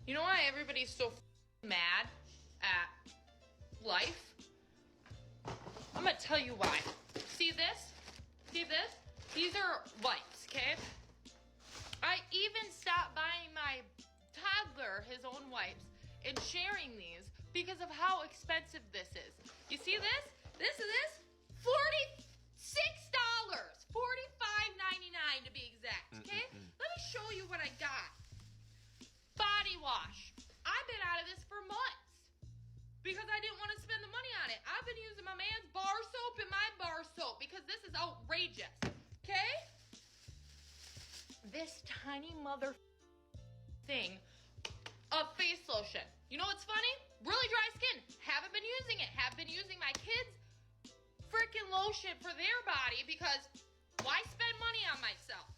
You know why everybody's so mad at life? I'm gonna tell you why. See this? See this? These are wipes, okay? I even stopped buying my toddler his own wipes and sharing these because of how expensive this is. You see this? This $46. $45.99 to be exact, okay? Let me show you what I got. Body wash. I've been out of this for months because I didn't want to spend the money on it. I've been using my man's bar soap and my bar soap because this is outrageous, okay? This tiny mother thing of face lotion. You know what's funny? Really dry skin. Haven't been using it. Have been using my kids' freaking lotion for their body because why spend money on myself?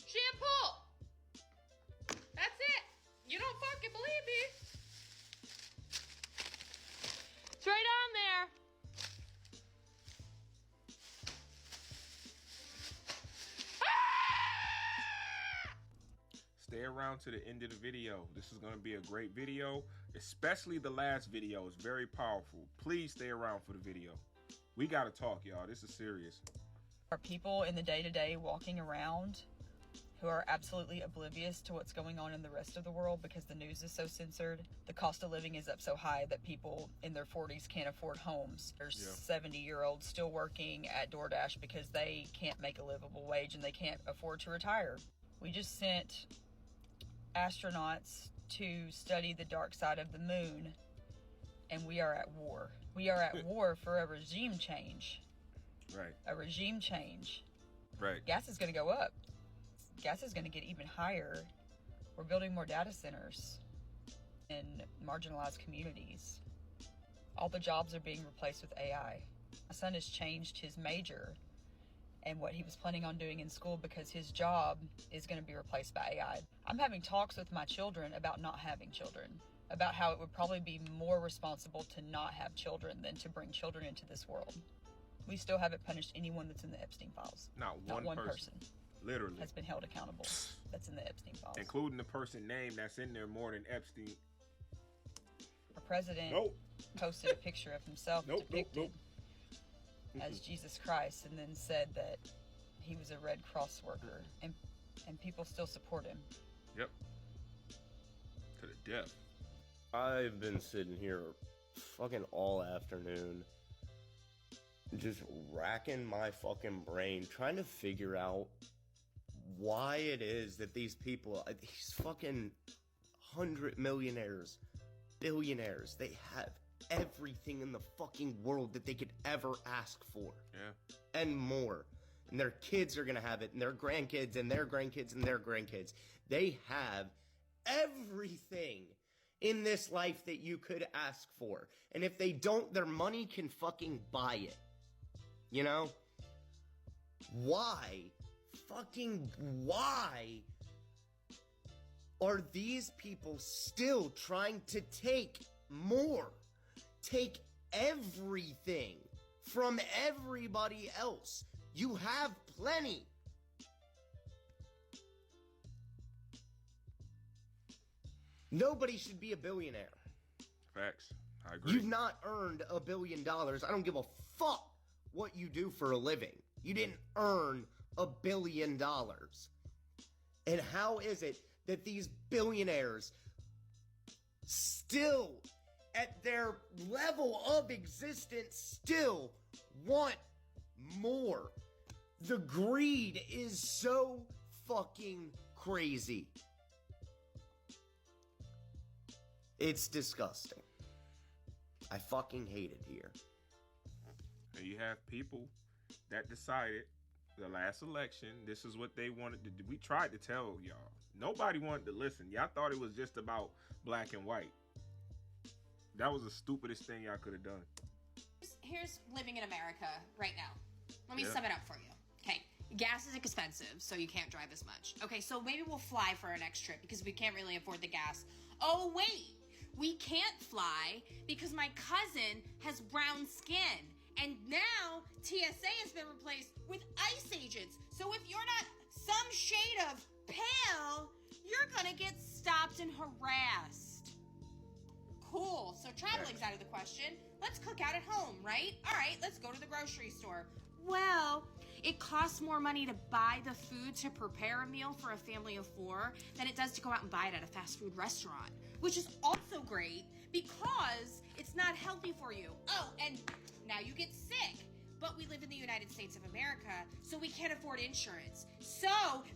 Shampoo. That's it. You don't fucking believe me. It's right on there. Stay around to the end of the video. This is going to be a great video, especially the last video is very powerful. Please stay around for the video. We got to talk, y'all. This is serious. Are people in the day-to-day walking around who are absolutely oblivious to what's going on in the rest of the world because the news is so censored. The cost of living is up so high that people in their 40s can't afford homes. There's 70-year-olds still working at DoorDash because they can't make a livable wage and they can't afford to retire. We just sent astronauts to study the dark side of the moon, and we are at war. We are at war for a regime change. Right. A regime change. Right. Gas is going to go up. Gas is going to get even higher. We're building more data centers in marginalized communities. All the jobs are being replaced with AI. My son has changed his major and what he was planning on doing in school because his job is going to be replaced by AI. I'm having talks with my children about not having children, about how it would probably be more responsible to not have children than to bring children into this world. We still haven't punished anyone that's in the Epstein files. Not one person. Literally. Has been held accountable that's in the Epstein files. Including the person name that's in there more than Epstein. Our president posted a picture of himself depicted as Jesus Christ and then said that he was a Red Cross worker. And people still support him. Yep. To the death. I've been sitting here fucking all afternoon just racking my fucking brain trying to figure out why it is that these people, these fucking 100 millionaires, billionaires, they have everything in the fucking world that they could ever ask for. Yeah. And more. And their kids are gonna have it, and their grandkids, and their grandkids, and their grandkids. They have everything in this life that you could ask for. And if they don't, their money can fucking buy it. You know? Why? Fucking why are these people still trying to take more? Take everything from everybody else. You have plenty. Nobody should be a billionaire. Facts. I agree. You've not earned $1 billion. I don't give a fuck what you do for a living. You didn't earn $1 billion. And how is it that these billionaires still, at their level of existence, still want more? The greed is so fucking crazy. It's disgusting. I fucking hate it here. And you have people that decided the last election, this is what they wanted to do. We tried to tell y'all. Nobody wanted to listen. Y'all thought it was just about black and white. That was the stupidest thing y'all could have done. Here's living in America right now. Let me sum it up for you. Okay, gas is expensive, so you can't drive as much. Okay, so maybe we'll fly for our next trip because we can't really afford the gas. Oh, wait, we can't fly because my cousin has brown skin. And now TSA has been replaced with ICE agents. So if you're not some shade of pale, you're gonna get stopped and harassed. Cool, so traveling's out of the question. Let's cook out at home, right? All right, let's go to the grocery store. Well, it costs more money to buy the food to prepare a meal for a family of 4 than it does to go out and buy it at a fast food restaurant, which is also great because it's not healthy for you. Oh, and now you get sick. But we live in the United States of America, so we can't afford insurance. So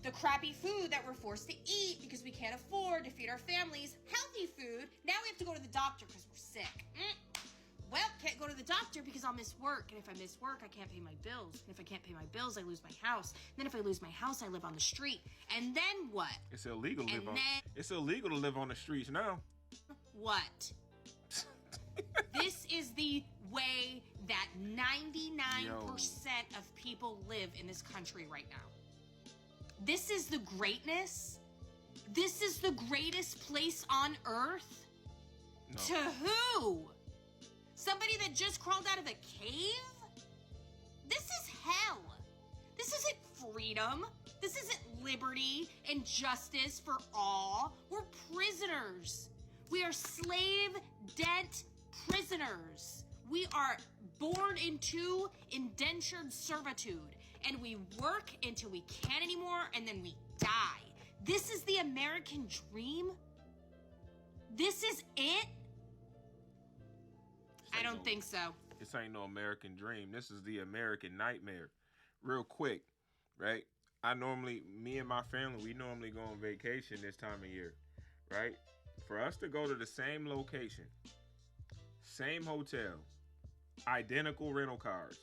the crappy food that we're forced to eat because we can't afford to feed our families healthy food, now we have to go to the doctor because we're sick. Well, can't go to the doctor because I'll miss work. And if I miss work, I can't pay my bills. And if I can't pay my bills, I lose my house. And then if I lose my house, I live on the street. And then what? It's illegal to live on the streets now. What? This is the way that 99% of people live in this country right now. This is the greatness. This is the greatest place on earth. No. To who? Somebody that just crawled out of a cave? This is hell. This isn't freedom. This isn't liberty and justice for all. We're prisoners. We are slave debt prisoners. We are born into indentured servitude, and we work until we can't anymore, and then we die. This is the American dream? This is it? I don't think so. This ain't no American dream. This is the American nightmare. Real quick, right? Me and my family, we normally go on vacation this time of year, right? For us to go to the same location, same hotel, identical rental cars,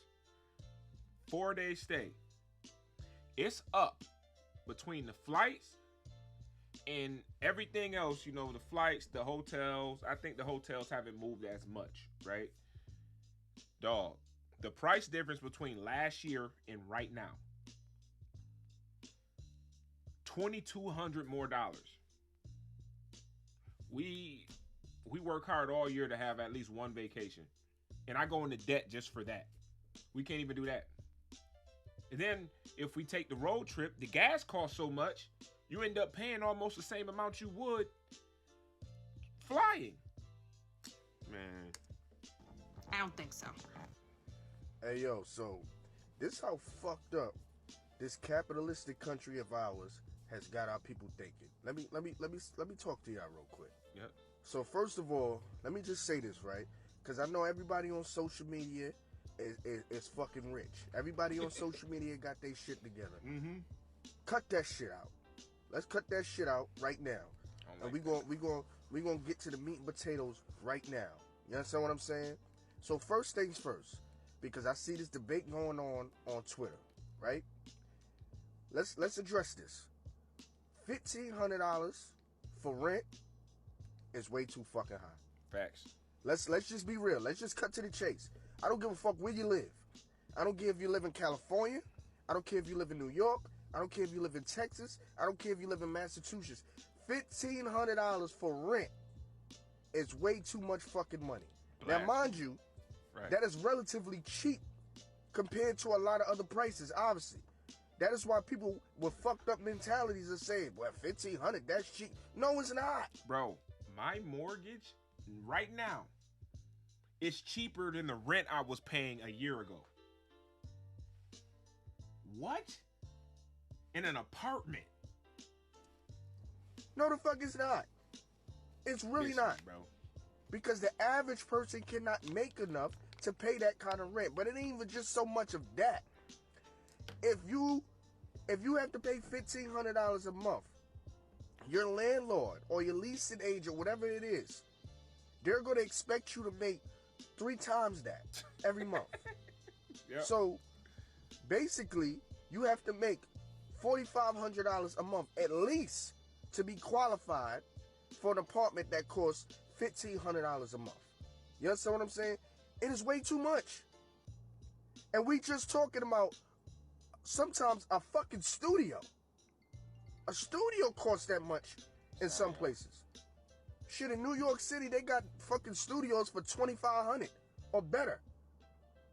4-day stay, it's up between the flights and everything else, the flights, the hotels. I think the hotels haven't moved as much, right? Dog, the price difference between last year and right now, $2,200 more. We work hard all year to have at least one vacation. And I go into debt just for that. We can't even do that. And then if we take the road trip, the gas costs so much, you end up paying almost the same amount you would flying. Man. I don't think so. Hey, yo, so this how fucked up this capitalistic country of ours has got our people thinking. Let me talk to y'all real quick. Yep. So first of all, let me just say this, right? Because I know everybody on social media is fucking rich. Everybody on social media got their shit together. Mm-hmm. Cut that shit out. Let's cut that shit out right now. And we gonna get to the meat and potatoes right now. You understand what I'm saying? So first things first, because I see this debate going on Twitter, right? Let's address this. $1,500 for rent is way too fucking high. Facts. Let's just be real. Let's just cut to the chase. I don't give a fuck where you live. I don't care if you live in California. I don't care if you live in New York. I don't care if you live in Texas. I don't care if you live in Massachusetts. $1,500 for rent is way too much fucking money. Now, mind you, that is relatively cheap compared to a lot of other prices, obviously. That is why people with fucked up mentalities are saying, well, $1,500, that's cheap. No, it's not. Bro, my mortgage right now is cheaper than the rent I was paying a year ago. What? In an apartment? No, the fuck it's not. It's really not. Bro. Because the average person cannot make enough to pay that kind of rent. But it ain't even just so much of that. If you have to pay $1,500 a month, your landlord or your leasing agent, whatever it is, they're going to expect you to make 3 times that every month. Yep. So basically, you have to make $4,500 a month at least to be qualified for an apartment that costs $1,500 a month. You understand what I'm saying? It is way too much. And we just talking about sometimes a fucking studio. A studio costs that much in some places. Shit, in New York City, they got fucking studios for $2,500 or better.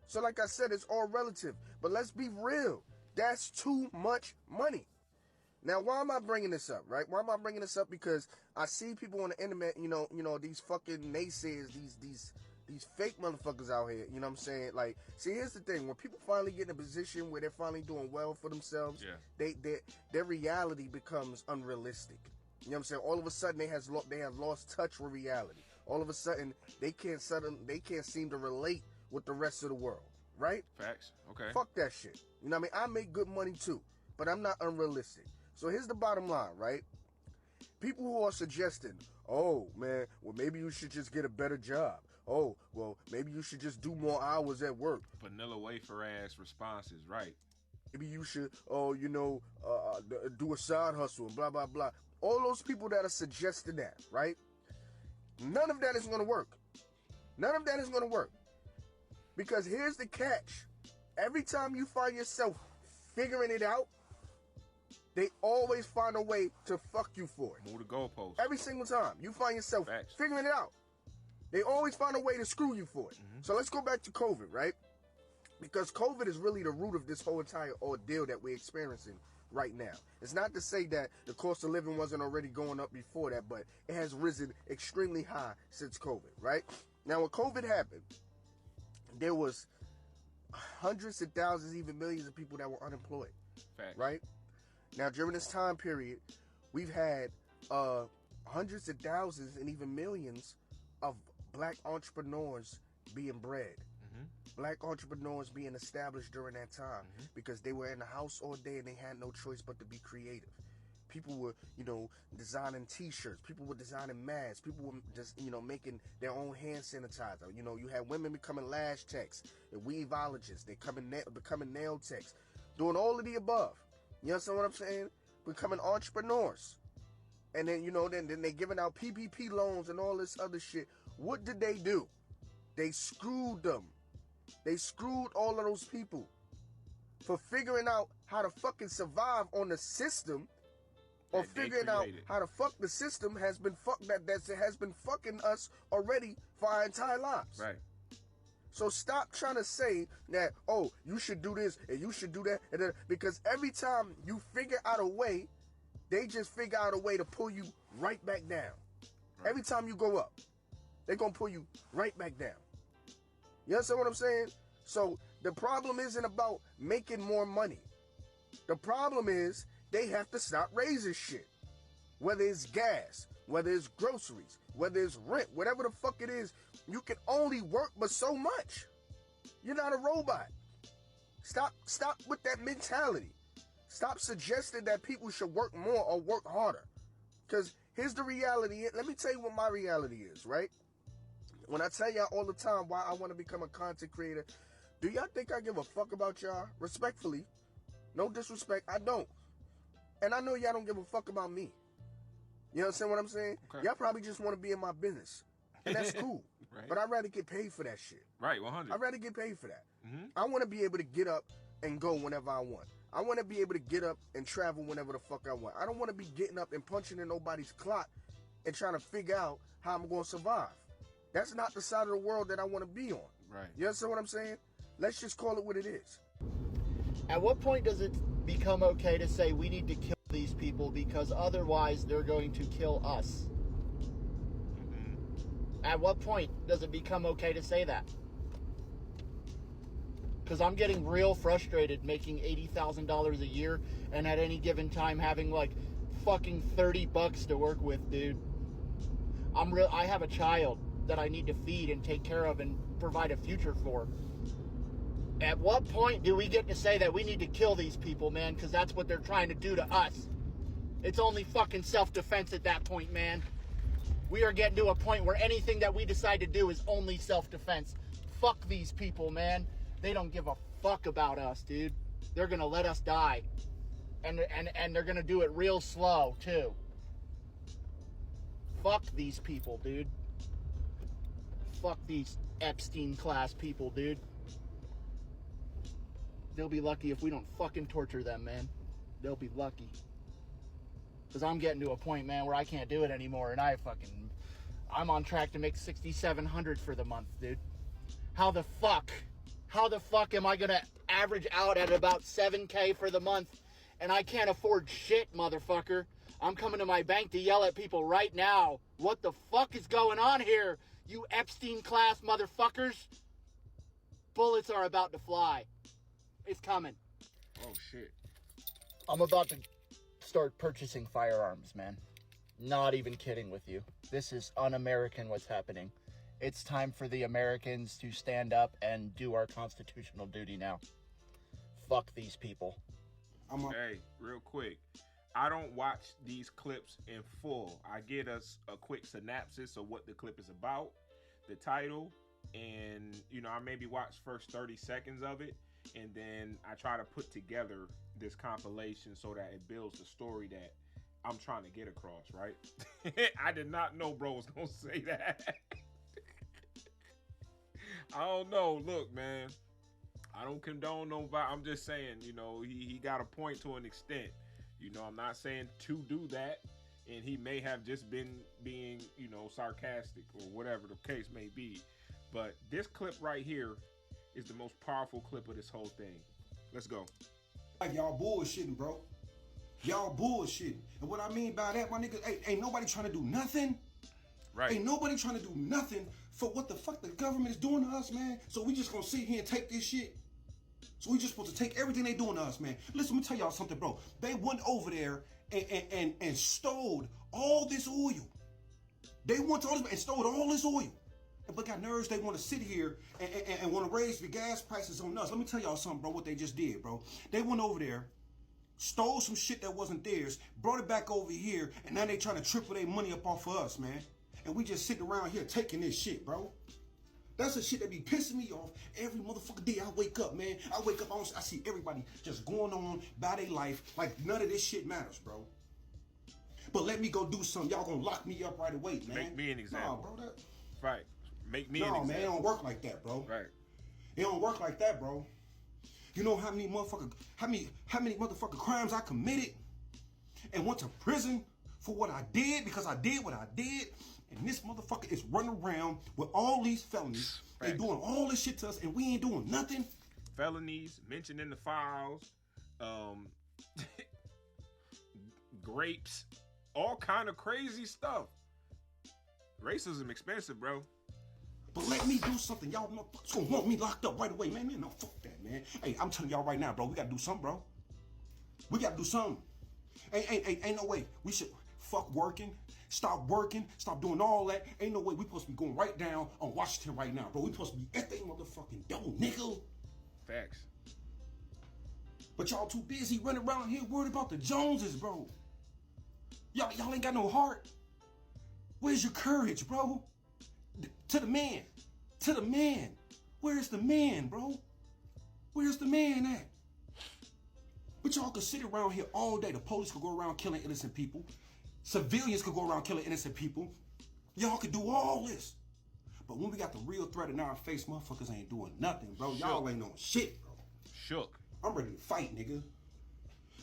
So like I said, it's all relative. But let's be real. That's too much money. Now, why am I bringing this up, right? Why am I bringing this up? Because I see people on the internet, these fucking naysayers, these fake motherfuckers out here, you know what I'm saying? Like, see, here's the thing. When people finally get in a position where they're finally doing well for themselves, their reality becomes unrealistic. You know what I'm saying? All of a sudden, they have lost touch with reality. All of a sudden, they can't seem to relate with the rest of the world, right? Facts. Okay. Fuck that shit. You know what I mean? I make good money too, but I'm not unrealistic. So here's the bottom line, right? People who are suggesting, oh, man, well, maybe you should just get a better job. Oh, well, maybe you should just do more hours at work. Vanilla wafer ass responses, right? Maybe you should, do a side hustle and blah, blah, blah. All those people that are suggesting that, right? None of that is going to work. None of that is going to work. Because here's the catch. Every time you find yourself figuring it out, they always find a way to fuck you for it. Move the goalpost. Every single time you find yourself Facts. figuring it out, they always find a way to screw you for it. Mm-hmm. So let's go back to COVID, right? Because COVID is really the root of this whole entire ordeal that we're experiencing right now. It's not to say that the cost of living wasn't already going up before that, but it has risen extremely high since COVID, right? Now, when COVID happened, there was hundreds of thousands, even millions of people that were unemployed, Facts. right? Now, during this time period, we've had hundreds of thousands and even millions of black entrepreneurs being bred. Mm-hmm. Black entrepreneurs being established during that time because they were in the house all day and they had no choice but to be creative. People were, designing T-shirts. People were designing masks. People were just, making their own hand sanitizer. You had women becoming lash techs, and weaveologists. They becoming nail techs, doing all of the above. You understand what I'm saying? Becoming entrepreneurs. And then, then they giving out PPP loans and all this other shit. What did they do? They screwed them. They screwed all of those people for figuring out how to fucking survive on the system, or figuring out how to fuck the system has been fucking us already for our entire lives. Right. So stop trying to say that, oh, you should do this and you should do that, and then, because every time you figure out a way, they just figure out a way to pull you right back down. Right. Every time you go up, they're going to pull you right back down. You understand what I'm saying? So the problem isn't about making more money. The problem is they have to stop raising shit. Whether it's gas, whether it's groceries, whether it's rent, whatever the fuck it is, you can only work but so much. You're not a robot. Stop with that mentality. Stop suggesting that people should work more or work harder. Because here's the reality. Let me tell you what my reality is, right? When I tell y'all all the time why I want to become a content creator, do y'all think I give a fuck about y'all? Respectfully, no disrespect, I don't. And I know y'all don't give a fuck about me. You understand what I'm saying? Okay. Y'all probably just want to be in my business. And that's cool. Right. But I'd rather get paid for that shit. Right, 100. I'd rather get paid for that. Mm-hmm. I want to be able to get up and go whenever I want. I want to be able to get up and travel whenever the fuck I want. I don't want to be getting up and punching in nobody's clock and trying to figure out how I'm going to survive. That's not the side of the world that I want to be on. Right. You understand what I'm saying? Let's just call it what it is. At what point does it become okay to say we need to kill these people because otherwise they're going to kill us? Mm-hmm. At what point does it become okay to say that? Because I'm getting real frustrated making $80,000 a year and at any given time having like fucking $30 to work with, dude. I have a child that I need to feed and take care of and provide a future for. At what point do we get to say that we need to kill these people, man? Because that's what they're trying to do to us. It's only fucking self-defense at that point, man. We are getting to a point where anything that we decide to do is only self-defense. Fuck these people, man. They don't give a fuck about us, dude. They're gonna let us die. And they're gonna do it real slow, too. Fuck these people, dude. Fuck these Epstein class people, dude. They'll be lucky if we don't fucking torture them, man. They'll be lucky. Because I'm getting to a point, man, where I can't do it anymore, and I'm on track to make $6,700 for the month, dude. How the fuck am I gonna average out at about $7K for the month, and I can't afford shit, motherfucker? I'm coming to my bank to yell at people right now. What the fuck is going on here? You Epstein-class motherfuckers. Bullets are about to fly. It's coming. Oh, shit. I'm about to start purchasing firearms, man. Not even kidding with you. This is un-American what's happening. It's time for the Americans to stand up and do our constitutional duty now. Fuck these people. Hey, real quick. I don't watch these clips in full. I get us a quick synopsis of what the clip is about, the title, and, you know, I maybe watch first 30 seconds of it, and then I try to put together this compilation so that it builds the story that I'm trying to get across, right? I did not know bro was gonna say that. I don't know. Look, man, I don't condone no violence. I'm just saying, you know, he got a point to an extent. You know, I'm not saying to do that, and he may have just been being, you know, sarcastic or whatever the case may be. But this clip right here is the most powerful clip of this whole thing. Let's go. Like y'all bullshitting, bro. Y'all bullshitting. And what I mean by that, my nigga, ain't nobody trying to do nothing. Right. Ain't nobody trying to do nothing for what the fuck the government is doing to us, man. So we just gonna sit here and take this shit. So we just supposed to take everything they doing to us, man. Listen, let me tell y'all something, bro. They went over there and stole all this oil. They went to all this and stole all this oil. But got nerves, they want to sit here and want to raise the gas prices on us. Let me tell y'all something, bro, what they just did, bro. They went over there, stole some shit that wasn't theirs, brought it back over here, and now they trying to triple their money up off of us, man. And we just sitting around here taking this shit, bro. That's the shit that be pissing me off every motherfucking day I wake up, man. I wake up, I see everybody just going on by their life like none of this shit matters, bro. But let me go do something. Y'all gonna lock me up right away, man. Make me an example. Nah, bro, that... Right. Make me an example. No, man, it don't work like that, bro. Right. It don't work like that, bro. You know how many motherfucking crimes I committed and went to prison for what I did because I did what I did, and this motherfucker is running around with all these felonies. They doing all this shit to us, and we ain't doing nothing. Felonies mentioned in the files, grapes, all kind of crazy stuff. Racism expensive, bro. But let me do something. Y'all motherfuckers gonna want me locked up right away, man. Man, no, fuck that, man. Hey, I'm telling y'all right now, bro. We gotta do something, bro. We gotta do something. Ain't no way. We should fuck working. Stop working. Stop doing all that. Ain't no way. We supposed to be going right down on Washington right now, bro. We supposed to be at they motherfucking door, nigga. Facts. But y'all too busy running around here worried about the Joneses, bro. Y'all ain't got no heart. Where's your courage, bro? To the man. To the man. Where's the man, bro? Where's the man at? But y'all could sit around here all day. The police could go around killing innocent people. Civilians could go around killing innocent people. Y'all could do all this. But when we got the real threat in our face, motherfuckers ain't doing nothing, bro. Y'all ain't doing shit, bro. Shook. I'm ready to fight, nigga.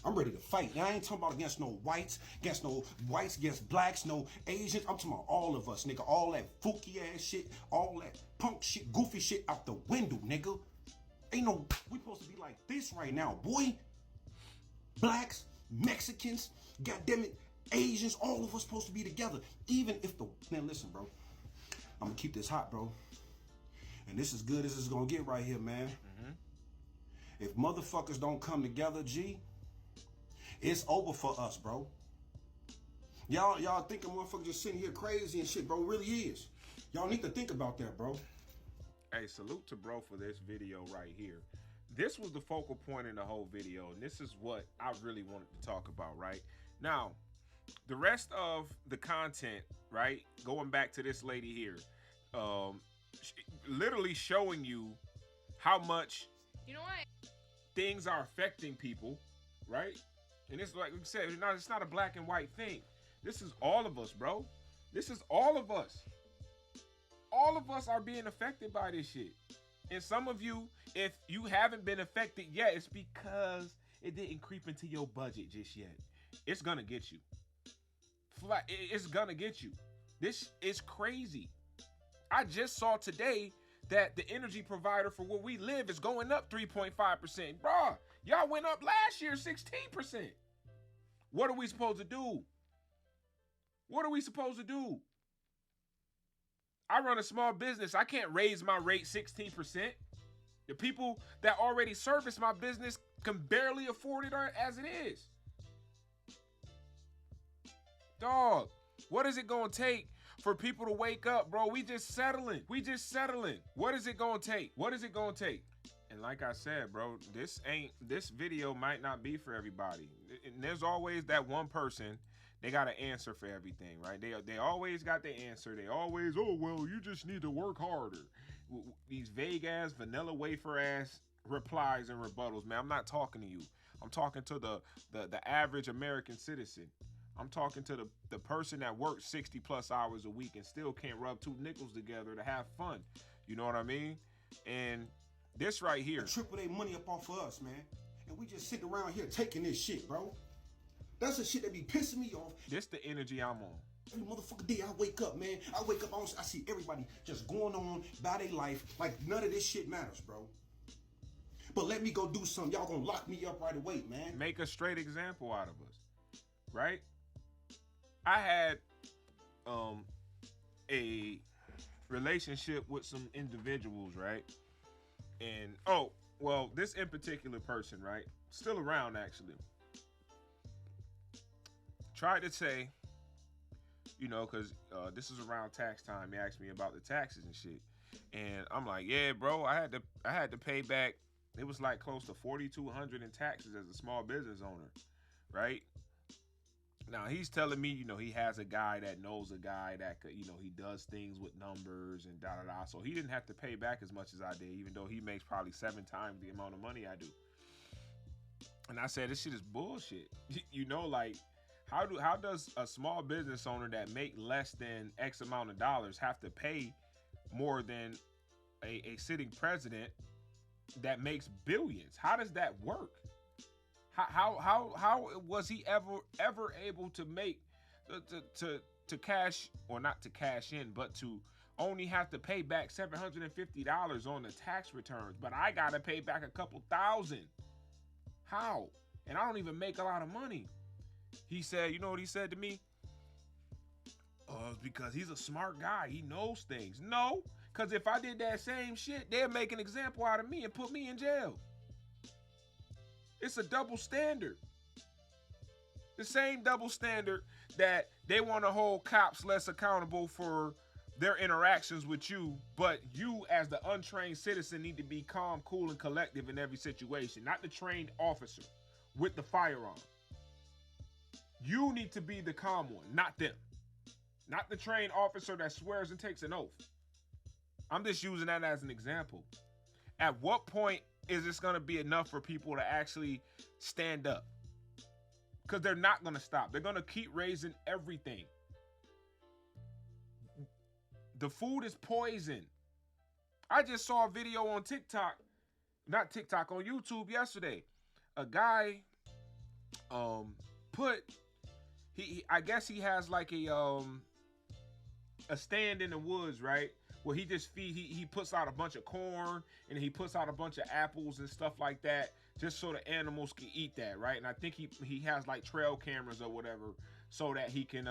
I'm ready to fight. Now, I ain't talking about against no whites, against blacks, no Asians. I'm talking about all of us, nigga. All that fooky ass shit, all that punk shit, goofy shit out the window, nigga. Ain't no, we supposed to be like this right now, boy. Blacks, Mexicans, goddammit, Asians, all of us supposed to be together. Even if the, man, listen, bro. I'm gonna keep this hot, bro. And this is good as it's gonna get right here, man. If motherfuckers don't come together, G, it's over for us, bro. Y'all think a motherfucker just sitting here crazy and shit, bro. It really is. Y'all need to think about that, bro. Hey, salute to bro for this video right here. This was the focal point in the whole video, and this is what I really wanted to talk about, right? Now, the rest of the content, right, going back to this lady here, literally showing you how much things are affecting people, right? And it's like we said, it's not a black and white thing. This is all of us, bro. This is all of us. All of us are being affected by this shit. And some of you, if you haven't been affected yet, it's because it didn't creep into your budget just yet. It's gonna get you. It's gonna get you. This is crazy. I just saw today that the energy provider for where we live is going up 3.5%. Bruh, y'all went up last year 16%. What are we supposed to do? What are we supposed to do? I run a small business. I can't raise my rate 16%. The people that already service my business can barely afford it as it is. Dog, what is it going to take for people to wake up, bro? We just settling. What is it going to take? What is it going to take? And like I said, bro, this video might not be for everybody. And there's always that one person, they got an answer for everything, right? They always got the answer. They always, oh, well, you just need to work harder. These vague ass, vanilla wafer ass replies and rebuttals, man. I'm not talking to you. I'm talking to the average American citizen. I'm talking to the person that works 60 plus hours a week and still can't rub two nickels together to have fun. You know what I mean? And this right here. Triple their money up off of us, man. And we just sitting around here taking this shit, bro. That's the shit that be pissing me off. This the energy I'm on. Every motherfucking day I wake up, man. I wake up, I see everybody just going on by their life like none of this shit matters, bro. But let me go do something. Y'all gonna lock me up right away, man. Make a straight example out of us, right? I had a relationship with some individuals, right? And, oh, well, this in particular person, right? Still around, actually. Tried to say, you know, because this is around tax time. He asked me about the taxes and shit. And I'm like, yeah, bro, I had to pay back. It was like close to $4,200 in taxes as a small business owner, right? Now, he's telling me, you know, he has a guy that knows a guy that could, you know, he does things with numbers and da-da-da. So he didn't have to pay back as much as I did, even though he makes probably 7 times the amount of money I do. And I said, this shit is bullshit. You know, like, how does a small business owner that make less than X amount of dollars have to pay more than a sitting president that makes billions? How does that work? How was he ever able to make to cash, or not to cash in, but to only have to pay back $750 on the tax returns, but I gotta pay back a couple thousand? How? And I don't even make a lot of money. He said, you know what he said to me? Oh, it's because he's a smart guy. He knows things. No, because if I did that same shit, they'd make an example out of me and put me in jail. It's a double standard. The same double standard that they want to hold cops less accountable for their interactions with you, but you as the untrained citizen need to be calm, cool, and collective in every situation, not the trained officer with the firearm. You need to be the calm one, not them. Not the trained officer that swears and takes an oath. I'm just using that as an example. At what point is this going to be enough for people to actually stand up? Because they're not going to stop. They're going to keep raising everything. The food is poison. I just saw a video on TikTok, not TikTok, on YouTube yesterday. A guy I guess he has like a stand in the woods, right? Where he just he puts out a bunch of corn and he puts out a bunch of apples and stuff like that, just so the animals can eat that, right? And I think he has like trail cameras or whatever, so that he can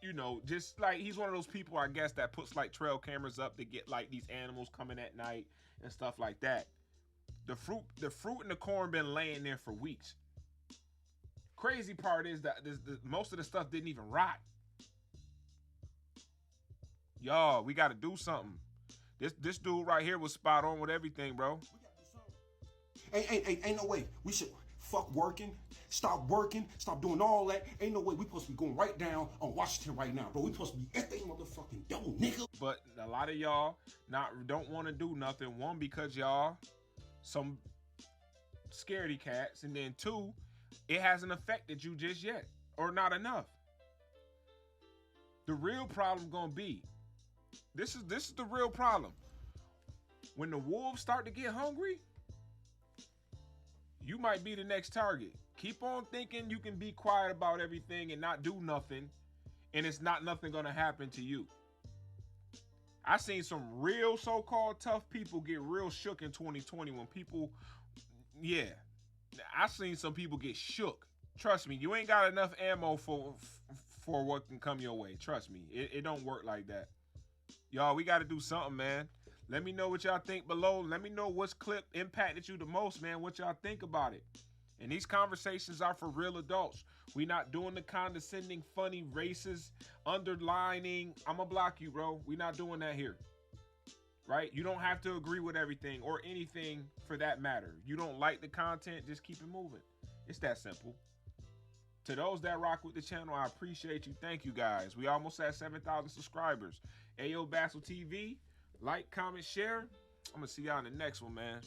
you know, just like he's one of those people, I guess, that puts like trail cameras up to get like these animals coming at night and stuff like that. The fruit and the corn been laying there for weeks. Crazy part is that most of the stuff didn't even rot. Y'all, we got to do something. This dude right here was spot on with everything, bro. We got to do something. Ain't no way. We should fuck working, stop doing all that. Ain't no way. We supposed to be going right down on Washington right now, bro. We supposed to be at the motherfucking door, nigga. But a lot of y'all don't want to do nothing. One, because y'all some scaredy cats, and then two, it hasn't affected you just yet, or not enough. The real problem gonna be, this is the real problem. When the wolves start to get hungry, you might be the next target. Keep on thinking you can be quiet about everything and not do nothing, and it's nothing gonna happen to you. I seen some real so-called tough people get real shook in 2020 when people, yeah, I seen some people get shook. Trust me, you ain't got enough ammo for what can come your way. Trust me, it don't work like that. Y'all, we got to do something, man. Let me know what y'all think below. Let me know what's clip impacted you the most, man. What y'all think about it. And these conversations are for real adults. We not doing the condescending, funny, racist, underlining. I'm going to block you, bro. We not doing that here. Right? You don't have to agree with everything or anything for that matter. You don't like the content, just keep it moving. It's that simple. To those that rock with the channel, I appreciate you. Thank you, guys. We almost at 7,000 subscribers. Ayo Bassel TV. Like, comment, share. I'm going to see y'all in the next one, man.